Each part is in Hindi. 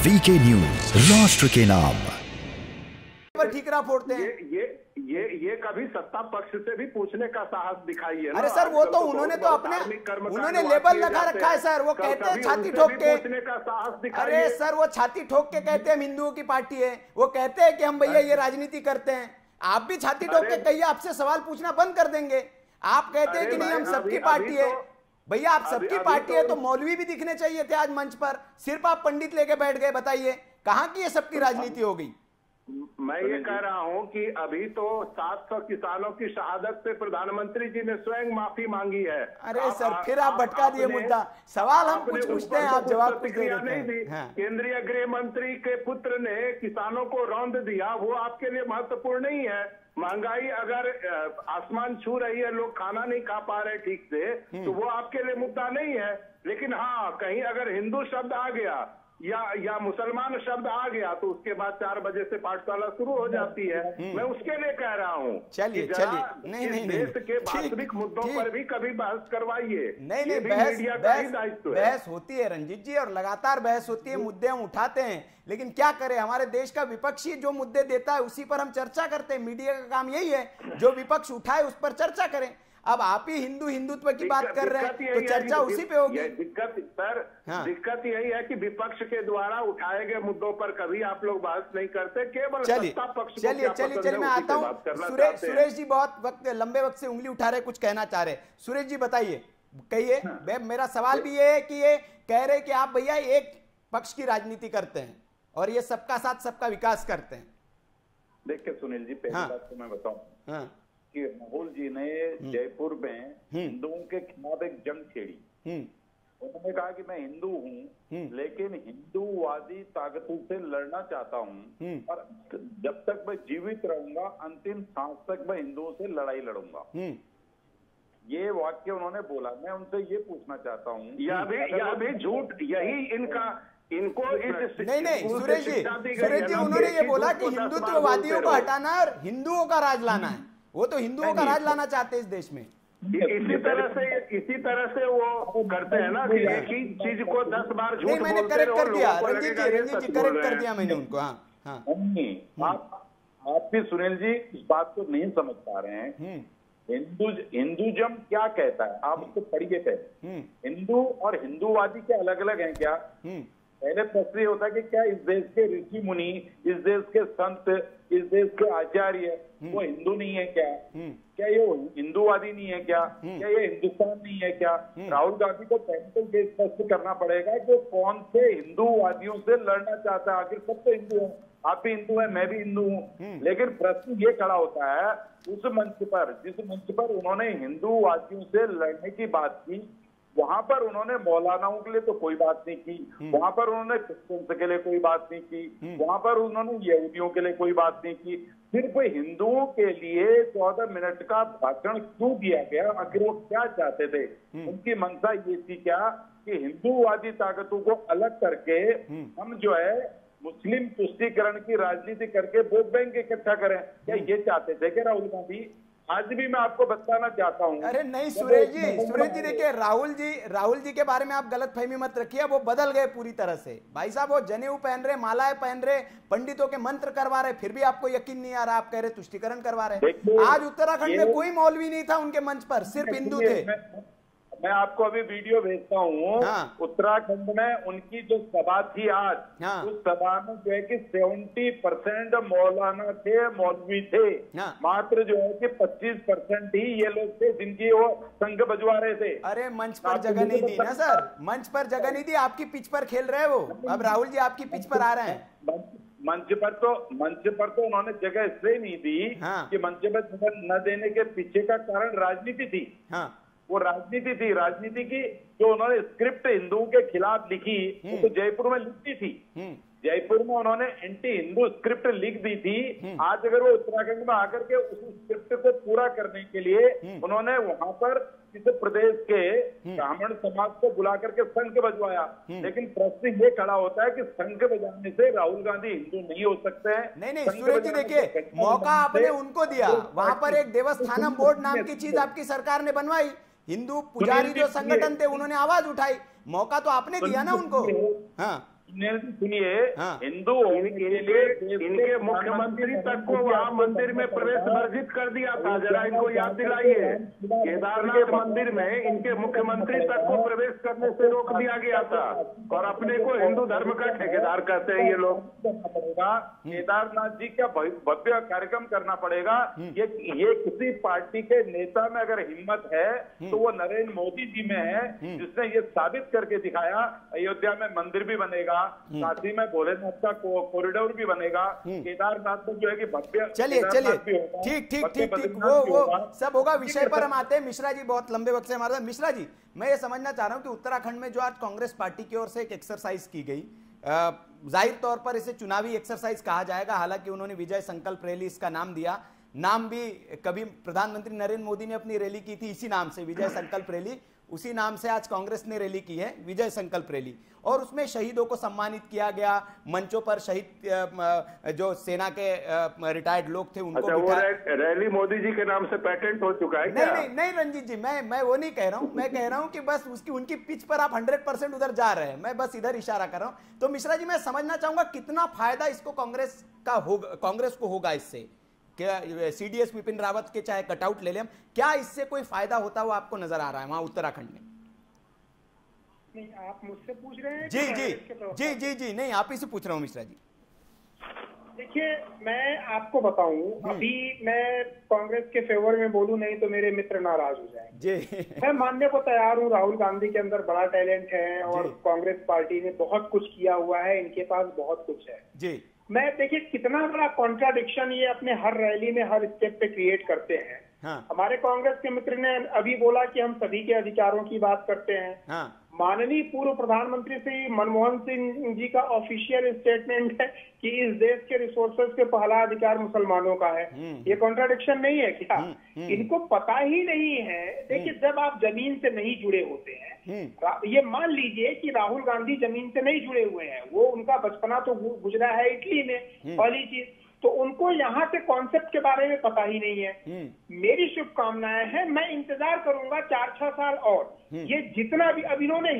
वीके न्यूज, राष्ट्र के नाम। पर ठीकरा फोड़ते हैं। ये कभी सत्ता पक्ष से भी पूछने का साहस दिखाइए ना। अरे सर, वो तो उन्होंने तो अपने उन्होंने लेबल लगा रखा है सर। वो कहते हैं छाती ठोक के पूछने का साहस दिखाइए। अरे सर, वो छाती ठोक के कहते हैं हम हिंदुओं की पार्टी है। वो कहते हैं कि हम भैया ये राजनीति करते हैं। आप भी छाती ठोक के कहिए, आपसे सवाल पूछना बंद कर देंगे। आप कहते हैं कि नहीं हम सबकी पार्टी है। भैया आप सबकी पार्टी है तो मौलवी भी दिखने चाहिए थे आज मंच पर। सिर्फ आप पंडित लेके बैठ गए। बताइए कहां की ये सबकी राजनीति हो गई। मैं ये कह रहा हूं कि अभी तो 700 किसानों की शहादत पे प्रधानमंत्री जी ने स्वयं माफी मांगी है। अरे सर, फिर आप भटका दिए मुद्दा। सवाल हम कुछ पूछते हैं, आप जवाब कुछ दे नहीं दी। केंद्रीय गृह मंत्री के पुत्र ने किसानों को रौंद दिया, वो आपके लिए महत्वपूर्ण नहीं है। महंगाई अगर आसमान छू रही है, लोग खाना नहीं खा पा रहे ठीक से, तो वो आपके लिए मुद्दा नहीं है। लेकिन हाँ, कहीं अगर हिंदू शब्द आ गया या मुसलमान शब्द आ गया तो उसके बाद 4 बजे से पाठशाला शुरू हो जाती है। मैं उसके लिए कह रहा हूँ। चलिए नहीं देश के वास्तविक मुद्दों पर भी कभी बहस करवाइए। नहीं, बहस होती है रंजीत जी, और लगातार बहस होती है। मुद्दे हम उठाते हैं, लेकिन क्या करें, हमारे देश का विपक्षी जो मुद्दे देता है उसी पर हम चर्चा करते हैं। मीडिया का काम यही है, जो विपक्ष उठाए उस पर चर्चा करें। अब आप ही हिंदुत्व की बात कर रहे हैं तो चर्चा उसी पे होगी। दिक्कत यही है कि विपक्ष के द्वारा उठाए गए मुद्दों पर कभी आप लोग बहस नहीं करते, केवल सत्ता पक्ष। चलिए मैं आता हूँ। सुरेश जी बहुत लंबे वक्त से उंगली उठा रहे, कुछ कहना चाह रहे। सुरेश जी बताइए, कहिए। मेरा सवाल भी ये है कि ये कह रहे कि आप भैया एक पक्ष की राजनीति करते हैं और ये सबका साथ सबका विकास करते हैं। देखिए सुनील जी, पहली बात तो मैं बताऊं कि राहुल जी ने जयपुर में हिंदुओं के खिलाफ एक जंग छेड़ी। उन्होंने कहा कि मैं हिंदू हूँ, लेकिन हिंदूवादी ताकतों से लड़ना चाहता हूँ और जब तक मैं जीवित रहूंगा, अंतिम सांस तक मैं हिंदुओं से लड़ाई लड़ूंगा। ये वाक्य उन्होंने बोला। मैं उनसे ये पूछना चाहता हूँ, यह भी झूठ, यही इनको नहीं सुरेश जी उन्होंने ये बोला कि हिंदुत्ववादियों को हटाना और हिंदुओं का राज लाना है। वो तो हिंदुओं का राज लाना चाहते हैं इस देश में। इसी तरह से वो करते हैं ना कि एक ही चीज को 10 बार झूठ बोलते हैं। मैंने करेक्ट कर दिया रंजीत जी करेक्ट कर दिया मैंने उनको। आप भी सुनील जी इस बात को नहीं समझ पा रहे हैं। हिंदुइज्म क्या कहता है, आप उसको पढ़िए पहले। हिंदू और हिंदूवादी क्या अलग अलग हैं क्या? पहले प्रश्न होता है कि क्या इस देश के ऋषि मुनि, इस देश के संत, इस देश के आचार्य वो हिंदू नहीं है क्या? क्या ये हिंदूवादी नहीं है क्या? क्या ये हिंदुस्तान नहीं है क्या? राहुल गांधी को पहले तो ये स्पष्ट करना पड़ेगा कि कौन से हिंदूवादियों से लड़ना चाहता है। आखिर सब तो हिंदू है, आप भी हिंदू है, मैं भी हिंदू हूँ। लेकिन प्रश्न ये खड़ा होता है उस मंच पर, जिस मंच पर उन्होंने हिंदूवादियों से लड़ने की बात की, वहां पर उन्होंने मौलानाओं के लिए तो कोई बात नहीं की, वहां पर उन्होंने क्रिश्चियंस के लिए कोई बात नहीं की, वहां पर उन्होंने यहूदियों के लिए कोई बात नहीं की। सिर्फ हिंदुओं के लिए 14 मिनट का भाषण क्यों दिया गया? आखिर वो क्या चाहते थे? उनकी मंशा ये थी क्या कि हिंदूवादी ताकतों को अलग करके हम जो है मुस्लिम तुष्टीकरण की राजनीति करके वोट बैंक इकट्ठा करें? क्या ये चाहते थे क्या राहुल गांधी? आज भी मैं आपको बताना चाहता हूँ। अरे नहीं सुरेश जी देखिए, राहुल जी के बारे में आप गलतफहमी मत रखिए। वो बदल गए पूरी तरह से भाई साहब। वो जनेऊ पहन रहे, मालाएं पहन रहे, पंडितों के मंत्र करवा रहे, फिर भी आपको यकीन नहीं आ रहा। आप कह रहे तुष्टीकरण करवा रहे। आज उत्तराखंड में कोई मौलवी नहीं था उनके मंच पर, सिर्फ हिंदू थे। मैं आपको अभी वीडियो भेजता हूँ। उत्तराखंड में उनकी जो सभा थी आज, उस सभा में जो है कि 70% मौलाना थे, मौलवी थे। मात्र जो है कि 25% ही ये लोग थे जिनकी वो शंख बजवा रहे थे। अरे मंच पर जगह नहीं दी ना सर, मंच पर जगह नहीं दी। आपकी पिच पर खेल रहे हैं वो। अब राहुल जी आपकी पिच पर आ रहे हैं। मंच पर तो उन्होंने जगह इसलिए नहीं दी कि मंच पर जगह न देने के पीछे का कारण राजनीति थी। वो राजनीति थी, राजनीति की जो उन्होंने स्क्रिप्ट हिंदुओं के खिलाफ लिखी, वो तो जयपुर में लिखी थी। जयपुर में उन्होंने एंटी हिंदू स्क्रिप्ट लिख दी थी। आज अगर वो उत्तराखंड में आकर के उस स्क्रिप्ट को पूरा करने के लिए उन्होंने वहां पर इस प्रदेश के ब्राह्मण समाज को बुला करके शंख बजवाया। लेकिन प्रश्न ये खड़ा होता है कि शंख बजाने से राहुल गांधी हिंदू नहीं हो सकते हैं। नहीं सूरज जी देखिए, मौका आपने उनको दिया। वहां पर एक देवस्थानम बोर्ड नाम की चीज आपकी सरकार ने बनवाई। हिंदू पुजारी जो संगठन थे उन्होंने आवाज उठाई। मौका तो आपने दिया ना उनको। हाँ सुनिए, हाँ। हिंदू इनके मुख्यमंत्री तक को वहाँ मंदिर में प्रवेश वर्जित कर दिया था। जरा इनको याद दिलाइए, केदारनाथ मंदिर में इनके मुख्यमंत्री तक को प्रवेश करने से रोक दिया गया था, और अपने को हिंदू धर्म का ठेकेदार कहते हैं ये लोग। करना पड़ेगा, केदारनाथ जी का भव्य कार्यक्रम करना पड़ेगा। ये किसी पार्टी के नेता में अगर हिम्मत है तो वो नरेंद्र मोदी जी में है, जिसने ये साबित करके दिखाया। अयोध्या में मंदिर भी बनेगा, काशी में भोलेनाथ का कॉरिडोर भी बनेगा, केदारनाथ में जो है कि भव्य, चलिए ठीक, वो सब होगा। विषय पर हम आते हैं। मिश्रा जी बहुत लंबे वक्त से हमारे साथ। मिश्रा जी, मैं ये समझना चाह रहा हूं कि उत्तराखंड में जो आज कांग्रेस पार्टी की ओर से एक एक्सरसाइज की गई, जाहिर तौर पर इसे चुनावी एक्सरसाइज कहा जाएगा, हालांकि उन्होंने विजय संकल्प रैली इसका नाम दिया। नाम भी कभी प्रधानमंत्री नरेंद्र मोदी ने अपनी रैली की थी इसी नाम से, विजय संकल्प रैली, उसी नाम से आज कांग्रेस ने रैली की है, विजय संकल्प रैली। और उसमें शहीदों को सम्मानित किया गया, मंचों पर शहीद जो सेना के रिटायर्ड लोग थे उनको। अच्छा, वो रैली मोदी जी के नाम से पेटेंट हो चुका है क्या? नहीं रंजीत जी, मैं वो नहीं कह रहा हूं। मैं कह रहा हूं कि बस उनकी पिच पर आप 100% उधर जा रहे हैं, मैं बस इधर इशारा कर रहा हूं। तो मिश्रा जी, मैं समझना चाहूंगा कितना फायदा इसको कांग्रेस को होगा इससे? क्या सीडीएस विपिन रावत के चाहे कटआउट ले लें, क्या इससे कोई फायदा होता हुआ आपको नजर आ रहा है वहां उत्तराखंड में? नहीं, आप मुझसे पूछ रहे हैं? जी, नहीं, आप ही से पूछ रहा हूं मिश्रा जी। देखिए, मैं आपको बताऊं, अभी मैं कांग्रेस के फेवर में बोलूं नहीं तो मेरे मित्र नाराज हो जाएंगे जी। मैं मानने को तैयार हूं, राहुल गांधी के अंदर बड़ा टैलेंट है और कांग्रेस पार्टी ने बहुत कुछ किया हुआ है, इनके पास बहुत कुछ है जी। मैं देखिए कितना बड़ा कॉन्ट्राडिक्शन ये अपने हर रैली में हर स्टेप पे क्रिएट करते हैं। हाँ। हमारे कांग्रेस के मित्र ने अभी बोला कि हम सभी के अधिकारों की बात करते हैं। हाँ। माननीय पूर्व प्रधानमंत्री श्री मनमोहन सिंह जी का ऑफिशियल स्टेटमेंट है कि इस देश के रिसोर्सेज के पहला अधिकार मुसलमानों का है। ये कॉन्ट्राडिक्शन नहीं है क्या? इनको पता ही नहीं है। देखिए, जब आप जमीन से नहीं जुड़े होते हैं, ये मान लीजिए कि राहुल गांधी जमीन से नहीं जुड़े हुए हैं, वो उनका बचपना तो गुजरा है इटली में, पहली चीज तो उनको यहाँ के कॉन्सेप्ट के बारे में पता ही नहीं है। मेरी शुभकामनाएं हैं, मैं इंतजार करूंगा 4-6 साल और ये जितना भी अब इन्होंने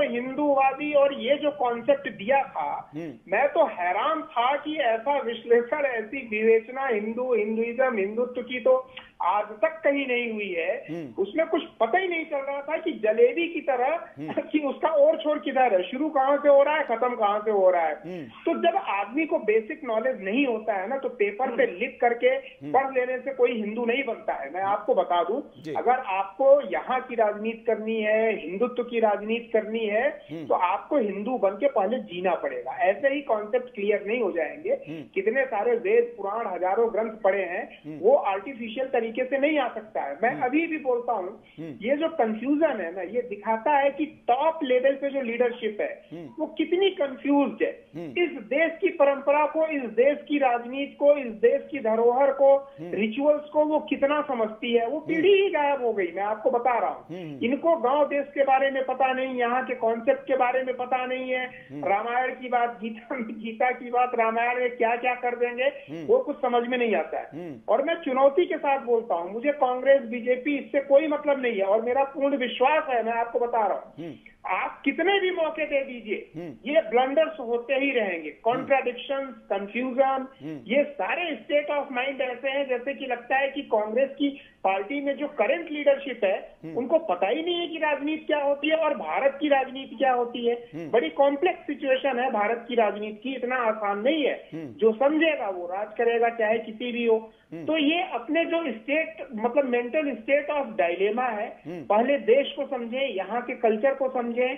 हिंदूवादी और ये जो कॉन्सेप्ट दिया था, मैं तो हैरान था कि ऐसा विश्लेषण, ऐसी विवेचना हिंदुइज्म, हिंदुत्व की तो आज तक कहीं नहीं हुई है। उसमें कुछ पता ही नहीं चल रहा था कि जलेबी की तरह कि उसका और छोर किधर है, शुरू कहाँ से हो रहा है, खत्म कहाँ से हो रहा है। तो जब आदमी को बेसिक नॉलेज नहीं होता है ना, तो पेपर पे लिख करके पढ़ लेने से कोई हिंदू नहीं बनता है। मैं आपको बता दूं, अगर आपको यहाँ की राजनीति करनी है, हिंदुत्व की राजनीति करनी है, तो आपको हिंदू बन के पहले जीना पड़ेगा। ऐसे ही कॉन्सेप्ट क्लियर नहीं हो जाएंगे। कितने सारे वेद पुराण हजारों ग्रंथ पढ़े हैं, वो आर्टिफिशियल तरीके से नहीं आ सकता है। मैं अभी भी बोलता हूँ, ये जो कंफ्यूजन है ना, ये दिखाता है कि टॉप लेवल पे जो लीडरशिप है वो कितनी कंफ्यूज्ड है। इस देश की परंपरा को, इस देश की राजनीति को, इस देश की धरोहर को, रिचुअल्स को वो कितना समझती है। वो पीढ़ी ही गायब हो गई, मैं आपको बता रहा हूँ। इनको गांव देश के बारे में पता नहीं, यहाँ के कॉन्सेप्ट के बारे में पता नहीं है। रामायण की बात, गीता की बात, रामायण में क्या क्या कर देंगे वो कुछ समझ में नहीं आता है। और मैं चुनौती के साथ बोलता हूँ, मुझे कांग्रेस बीजेपी इससे कोई मतलब नहीं है और मेरा पूर्ण विश्वास है, मैं आपको बता रहा हूँ, आप कितने भी मौके दे दीजिए, ये ब्लंडर्स होते ही रहेंगे। कॉन्ट्राडिक्शन, कंफ्यूजन, ये सारे स्टेट ऑफ माइंड ऐसे हैं जैसे कि लगता है कि कांग्रेस की पार्टी में जो करंट लीडरशिप है उनको पता ही नहीं है कि राजनीति क्या होती है और भारत की राजनीति क्या होती है। बड़ी कॉम्प्लेक्स सिचुएशन है भारत की राजनीति की, इतना आसान नहीं है। जो समझेगा वो राज करेगा, चाहे किसी भी हो। तो ये अपने जो स्टेट, मतलब मेंटल स्टेट ऑफ डायलेमा है, पहले देश को समझे, यहाँ के कल्चर को समझे,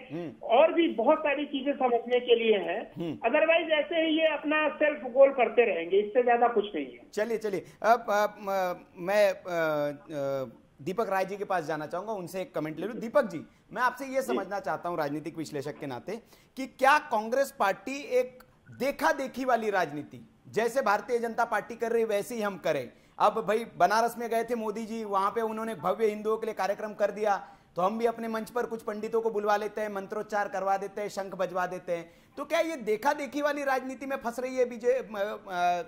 और भी बहुत सारी चीजें समझने के लिए हैं। अदरवाइज ऐसे ही ये अपना सेल्फ गोल करते रहेंगे, इससे ज्यादा कुछ नहीं है। चलिए अब मैं दीपक राय जी के पास जाना चाहूंगा, उनसे एक कमेंट ले लूं। दीपक जी, मैं आपसे ये समझना चाहता हूं राजनीतिक विश्लेषक के नाते कि क्या कांग्रेस पार्टी एक देखा देखी वाली राजनीति, जैसे भारतीय जनता पार्टी कर रही वैसे ही हम करें? अब भाई बनारस में गए थे मोदी जी, वहां पे उन्होंने भव्य हिंदुओं के लिए कार्यक्रम कर दिया, तो हम भी अपने मंच पर कुछ पंडितों को बुलवा लेते हैं, मंत्रोच्चार करवा देते हैं, शंख बजवा देते हैं। तो क्या ये देखा देखी वाली राजनीति में फंस रही है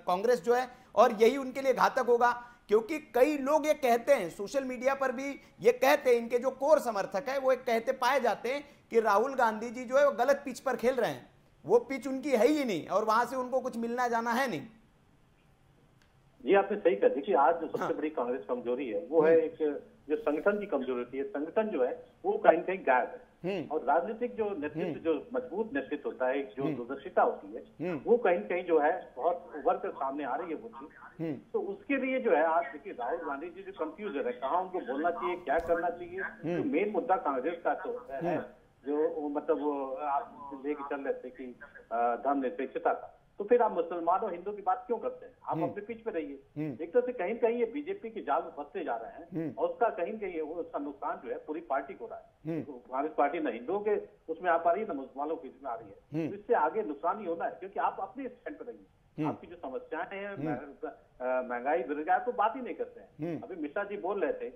कांग्रेस जो है, और यही उनके लिए घातक होगा? क्योंकि कई लोग ये कहते हैं, सोशल मीडिया पर भी ये कहते हैं, इनके जो कोर समर्थक है वो कहते पाए जाते हैं कि राहुल गांधी जी जो है वो गलत पिच पर खेल रहे हैं। वो पिच उनकी है ही नहीं और वहां से उनको कुछ मिलना जाना है नहीं। ये आपने सही कहा। देखिए आज जो सबसे बड़ी कांग्रेस कमजोरी है वो है एक जो संगठन की कमजोरी होती है। संगठन जो है वो कहीं कहीं गायब है और राजनीतिक जो नेतृत्व जो मजबूत नेतृत्व होता है, जो दूरदर्शिता होती है, वो कहीं कहीं जो है बहुत उभर कर सामने आ रही है वो चीज। तो उसके लिए जो है आज देखिए राहुल गांधी जी जो कंफ्यूजन है, कहाँ उनको बोलना चाहिए, क्या करना चाहिए। तो मेन मुद्दा कांग्रेस का तो है जो मतलब वो आप लेके चल रहे थे कि धर्मनिरपेक्षता का, तो फिर आप मुसलमान और हिंदू की बात क्यों करते हैं? आप अपने पिच पे रहिए। एक तरह से कहीं कहीं ये बीजेपी के जाल में फंसते जा रहे हैं और उसका कहीं कहीं उसका नुकसान जो है पूरी पार्टी को रहा है। कांग्रेस पार्टी न हिंदुओं के उसमें आ पा रही है न मुसलमानों के इसमें आ रही है। तो इससे आगे नुकसान ही होना है, क्योंकि आप अपने स्टैंड पे रहिए। आपकी जो समस्याएं हैं, महंगाई, बेरोजगार, तो बात ही नहीं करते हैं। अभी मिश्रा जी बोल रहे थे,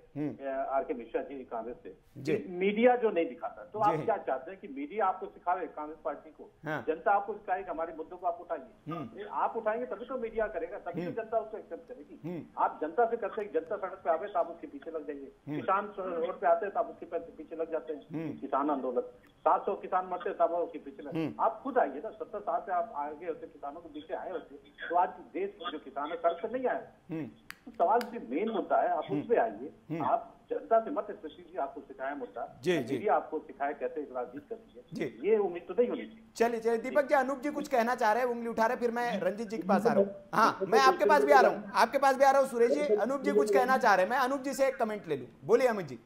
आर.के. मिश्रा जी कांग्रेस से, मीडिया जो नहीं दिखाता, तो आप क्या चाहते हैं कि मीडिया आपको सिखावे कांग्रेस पार्टी को? जनता आपको सिखाए कि हमारे मुद्दों को आप उठाइए। आप उठाएंगे तभी तो मीडिया करेगा, तभी तो जनता उसको एक्सेप्ट करेगी। आप जनता से करते हैं, जनता सड़क पे आवे तो आप उसके पीछे लग जाइए। किसान रोड पे आते हैं तो आप उसके पीछे लग जाते हैं। किसान आंदोलन 700 किसान मरते तब उसके पीछे लग। आप खुद आइए ना, 70 साल से आप आगे होते, किसानों के पीछे आए होते, तो आज देश जो किसान है सड़क पे नहीं आए। तो सवाल जो मेन मुद्दा है, आप उस पे आइए। आप जनता से मत स्पेशली आपको सिखाया मुद्दा, मीडिया आपको सिखाया कैसे राजनीति करती है, ये उम्मीद तो नहीं होनी चाहिए। चलिए चलिए दीपक जी, अनूप जी कुछ कहना चाह रहे हैं, उंगली उठा रहे, फिर मैं रंजीत जी के पास आ रहा हूँ। हाँ, मैं आपके पास भी आ रहा हूँ, आपके पास भी आ रहा हूँ। सुरेश जी, अनूप जी कुछ कहना चाह रहे हैं, मैं अनूप जी से एक कमेंट ले लूँ। बोलिए अमित जी।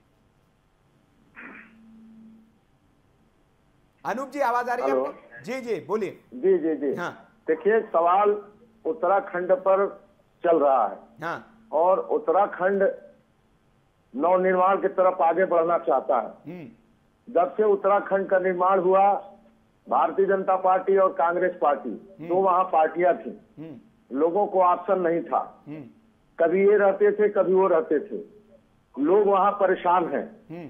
अनूप जी आवाज आ रही है? जी जी बोलिए। जी जी जी। हाँ, देखिए सवाल उत्तराखंड पर चल रहा है। हाँ, और उत्तराखंड नवनिर्माण की तरफ आगे बढ़ना चाहता है। जब से उत्तराखंड का निर्माण हुआ, भारतीय जनता पार्टी और कांग्रेस पार्टी दो वहां पार्टियां थी, लोगों को ऑप्शन नहीं था। कभी ये रहते थे, कभी वो रहते थे। लोग वहां परेशान हैं।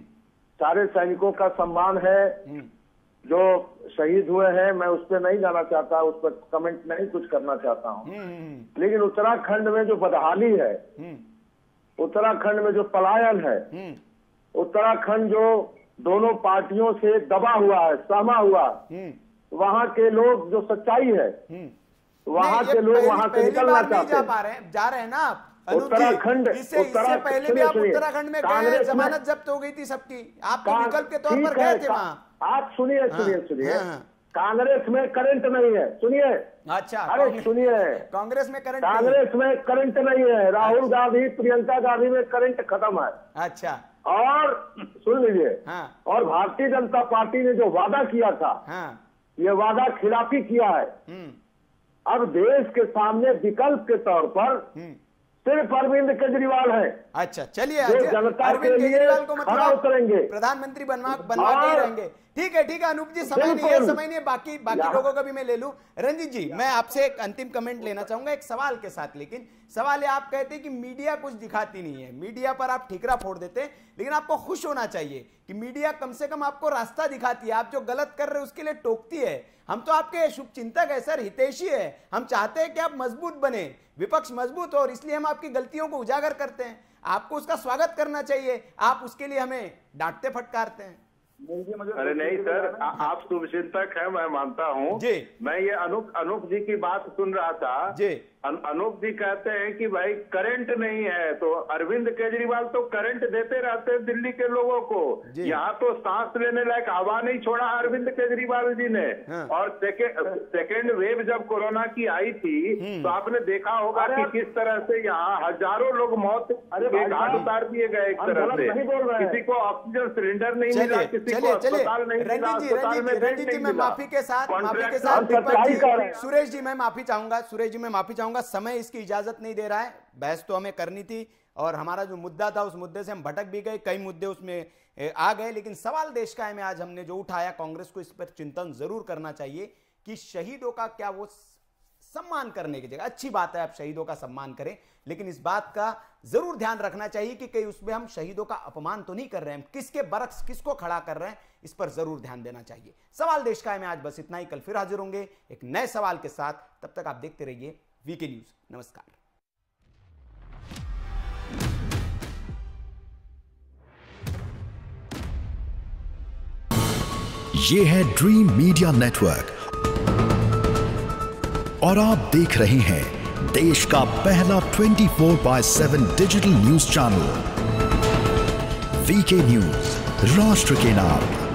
सारे सैनिकों का सम्मान है जो शहीद हुए हैं, मैं उस पर नहीं जाना चाहता, उस पर कमेंट नहीं कुछ करना चाहता हूँ। लेकिन उत्तराखंड में जो बदहाली है, उत्तराखंड में जो पलायन है, उत्तराखंड जो दोनों पार्टियों से दबा हुआ है, सहमा हुआ, वहाँ के लोग जो सच्चाई है, वहाँ के लोग वहाँ से निकलना चाहते हैं। जा रहे हैं ना आप उत्तराखंड। इससे पहले भी आप उत्तराखंड में गए, जमानत जब्त हो गई थी सबकी, आप तो विकल्प के तौर पर गए थे वहाँ। आप सुनिए सुनिए सुनिए, कांग्रेस में करंट नहीं है। सुनिए, अच्छा, अरे सुनिए, कांग्रेस में करंट नहीं है। राहुल गांधी, प्रियंका गांधी में करंट खत्म है। अच्छा, और सुन लीजिए, और भारतीय जनता पार्टी ने जो वादा किया था, ये वादा खिलाफी किया है। अब देश के सामने विकल्प के तौर पर सिर्फ अरविंद केजरीवाल है। अच्छा, चलिए, जनता के लिए खड़ा उतरेंगे, प्रधानमंत्री बनवा के रहेंगे। ठीक है अनूप जी, समय नहीं है, बाकी लोगों का भी मैं ले लूं। रंजीत जी, मैं आपसे एक अंतिम कमेंट लेना चाहूंगा एक सवाल के साथ। लेकिन सवाल है, आप कहते हैं कि मीडिया कुछ दिखाती नहीं है, मीडिया पर आप ठीकरा फोड़ देते हैं, लेकिन आपको खुश होना चाहिए कि मीडिया कम से कम आपको रास्ता दिखाती है। आप जो गलत कर रहे हैं उसके लिए टोकती है। हम तो आपके शुभचिंतक है सर, हितैषी है। हम चाहते हैं कि आप मजबूत बने, विपक्ष मजबूत हो, और इसलिए हम आपकी गलतियों को उजागर करते हैं। आपको उसका स्वागत करना चाहिए, आप उसके लिए हमें डांटते फटकारते हैं। अरे नहीं सर, आप शुभचिंतक हैं, मैं मानता हूँ। मैं ये अनूप जी की बात सुन रहा था जी। अनूप जी कहते हैं कि भाई करंट नहीं है, तो अरविंद केजरीवाल तो करंट देते रहते हैं दिल्ली के लोगों को। यहाँ तो सांस लेने लायक हवा नहीं छोड़ा अरविंद केजरीवाल जी ने। और सेकेंड वेव जब कोरोना की आई थी, तो आपने देखा होगा कि किस तरह से यहाँ हजारों लोग मौत के घाट उतार दिए गए। एक तरह से किसी को ऑक्सीजन सिलेंडर नहीं मिला, किसी को अस्पताल नहीं मिला। रंजीत जी, मैं माफी के साथ सुरेश जी मैं माफी चाहूंगा, समय इसकी इजाजत नहीं दे रहा है। बहस तो हमें करनी थी, और हमारा जो मुद्दा था उस मुद्दे से हम भटक भी गए, कई मुद्दे उसमें आ गए। लेकिन सवाल देश का है में आज हमने जो उठाया, कांग्रेस को इस पर चिंतन जरूर करना चाहिए कि शहीदों का क्या वो सम्मान करने की जगह, अच्छी बात है आप शहीदों का सम्मान करें, लेकिन इस बात का जरूर ध्यान रखना चाहिए कि कहीं उसमें हम शहीदों का अपमान तो नहीं कर रहे हैं, किसके बरक्स किसको खड़ा कर रहे हैं, इस पर जरूर ध्यान देना चाहिए। सवाल देश का है में आज बस इतना ही। कल फिर हाजिर होंगे एक नए सवाल के साथ। तब तक आप देखते रहिए वीके न्यूज। नमस्कार। ये है ड्रीम मीडिया नेटवर्क। और आप देख रहे हैं देश का पहला 24/7 digital news channel VK news, राष्ट्र के नाम।